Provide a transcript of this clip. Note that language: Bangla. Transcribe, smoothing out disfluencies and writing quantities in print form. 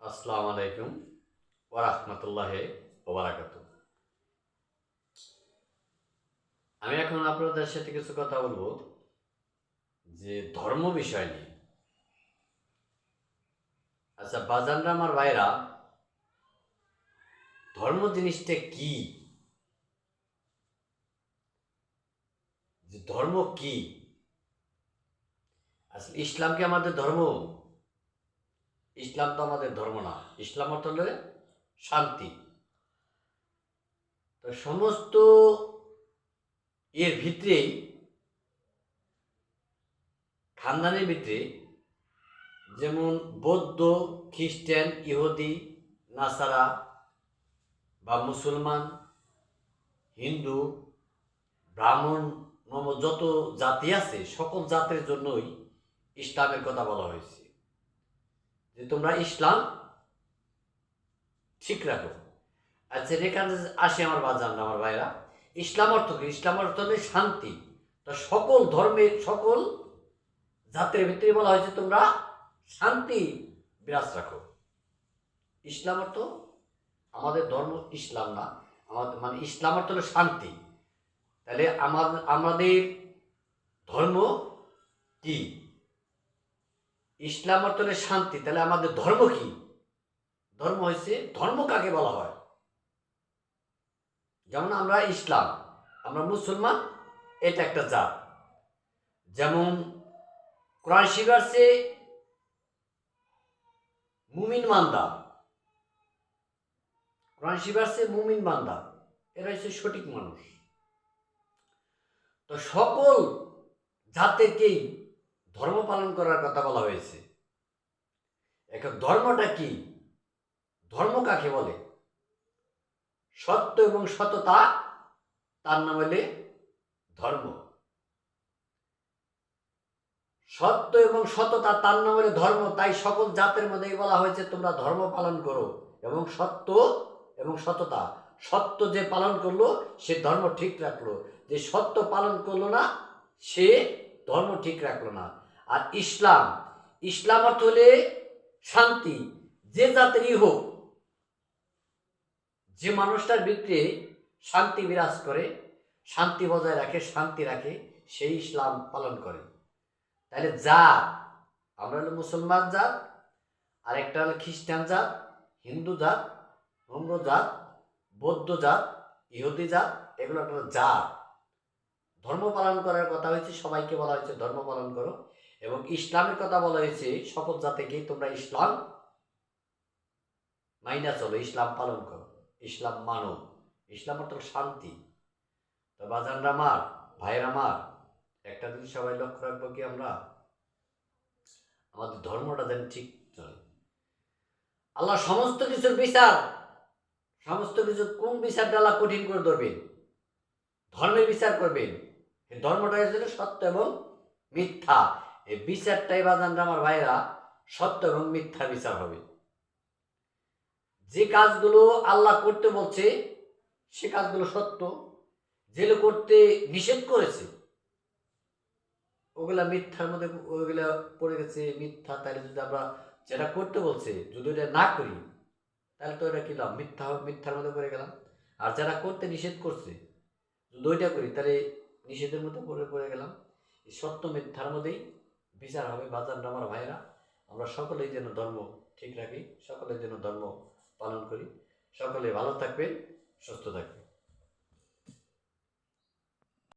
আসসালামু আলাইকুম ওয়া রাহমাতুল্লাহি ওয়া বারাকাতুহু। আমি এখন আপনাদের সাথে কিছু কথা বলবো যে ধর্ম বিষয় নিয়ে। আচ্ছা বাজানরা আমার ভাইরা, ধর্ম জিনিসটা কি? যে ধর্ম কি? আসলে ইসলাম কি আমাদের ধর্ম? ইসলাম তো আমাদের ধর্ম না। ইসলাম অর্থ হলো শান্তি। তো সমস্ত এর ভিতরেই, খানদানের ভিতরে, যেমন বৌদ্ধ, খ্রিস্টান, ইহুদি, নাসারা বা মুসলমান, হিন্দু, ব্রাহ্মণ, যত জাতি আছে সকল জাতির জন্যই ইসলামের কথা বলা হয়েছে যে তোমরা ইসলাম ঠিক রাখো। আচ্ছা এখানে আসে আমার বাজান আমার ভাইরা, ইসলাম অর্থ কি? ইসলাম অর্থ হলে শান্তি। তো সকল ধর্মের সকল জাতির ভিতরে বলা হয়েছে তোমরা শান্তি বিরাজ রাখো। ইসলাম অর্থ, আমাদের ধর্ম ইসলাম না, আমাদের মানে ইসলাম অর্থ হলো শান্তি। তাহলে আমাদের ধর্ম কি? ইসলাম অর্থ হলে শান্তি। তাহলে আমাদের ধর্ম কি? ধর্ম হয়েছে, ধর্ম কাকে বলা হয়? যেমন আমরা ইসলাম, আমরা মুসলমান, এটা একটা জাত। যেমন কোরআন শরীফে আছে মুমিন বান্দা, কোরআন শরীফে আছে মুমিন বান্দা, এরা হচ্ছে সঠিক মানুষ। তো সকল জাতিকেই ধর্ম পালন করার কথা বলা হয়েছে। এখন ধর্মটা কি? ধর্ম কাকে বলে? সত্য এবং সততা, তার নাম হলে ধর্ম। সত্য এবং সততা তার নাম হলে ধর্ম। তাই সকল জাতের মধ্যেই বলা হয়েছে তোমরা ধর্ম পালন করো এবং সত্য এবং সততা। সত্য যে পালন করলো সে ধর্ম ঠিক রাখলো, যে সত্য পালন করলো না সে ধর্ম ঠিক রাখলো না। আর ইসলাম, ইসলাম অর্থ হলে শান্তি। যে জাতেরই হোক, যে মানুষটার ভিতরে শান্তি বিরাজ করে, শান্তি বজায় রাখে, শান্তি রাখে, সেই ইসলাম পালন করে। তাহলে জাত, আমরা হলো মুসলমান জাত, আরেকটা হলো খ্রিস্টান জাত, হিন্দু জাত, নম্র জাত, বৌদ্ধ জাত, ইহুদি জাত, এগুলো একটা জাত। ধর্ম পালন করার কথা হয়েছে, সবাইকে বলা হয়েছে ধর্ম পালন করো। এবং ইসলামের কথা বলা হয়েছে সকল জাতিকেই তোমরা ইসলাম মাইনা চলো, ইসলাম পালন করো, ইসলাম মানো। ইসলাম অর্থ শান্তি। তো বাজানরা আমার, ভাইয়ের আমার, একটা জিনিস সবাই লক্ষ্য রাখবো কি, আমরা আমাদের ধর্মটা যেন ঠিক চলে। আল্লাহ সমস্ত কিছুর বিচার, সমস্ত কিছু কোন বিচারটা আল্লাহ কঠিন করে ধরবেন? ধর্মের বিচার করবেন। এই ধর্মটা হয়েছিল সত্য এবং মিথ্যা। এই বিচারটাই বাজানরা আমার ভাইরা সত্য এবং মিথ্যা বিচার হবে। যে কাজগুলো আল্লাহ করতে বলছে সে কাজগুলো সত্য, যেগুলো করতে নিষেধ করেছে ওগুলা মিথ্যার মধ্যে, ওইগুলা পড়ে গেছে মিথ্যা। তাহলে যদি আমরা যেটা করতে বলছে যদি ওটা না করি তাহলে তো এটা কি লাভ? মিথ্যা, মিথ্যার মধ্যে পড়ে গেলাম। আর যারা করতে নিষেধ করছে যদি ওইটা করি তাহলে নিষেধের মধ্যে পড়ে গেলাম। এই সত্য মিথ্যার মধ্যেই বিচার হবে। বাজার আমার ভাইরা, আমরা সকলেই যেন ধর্ম ঠিক রাখি, সকলের যেন ধর্ম পালন করি। সকলে ভালো থাকবেন, সুস্থ থাকবেন।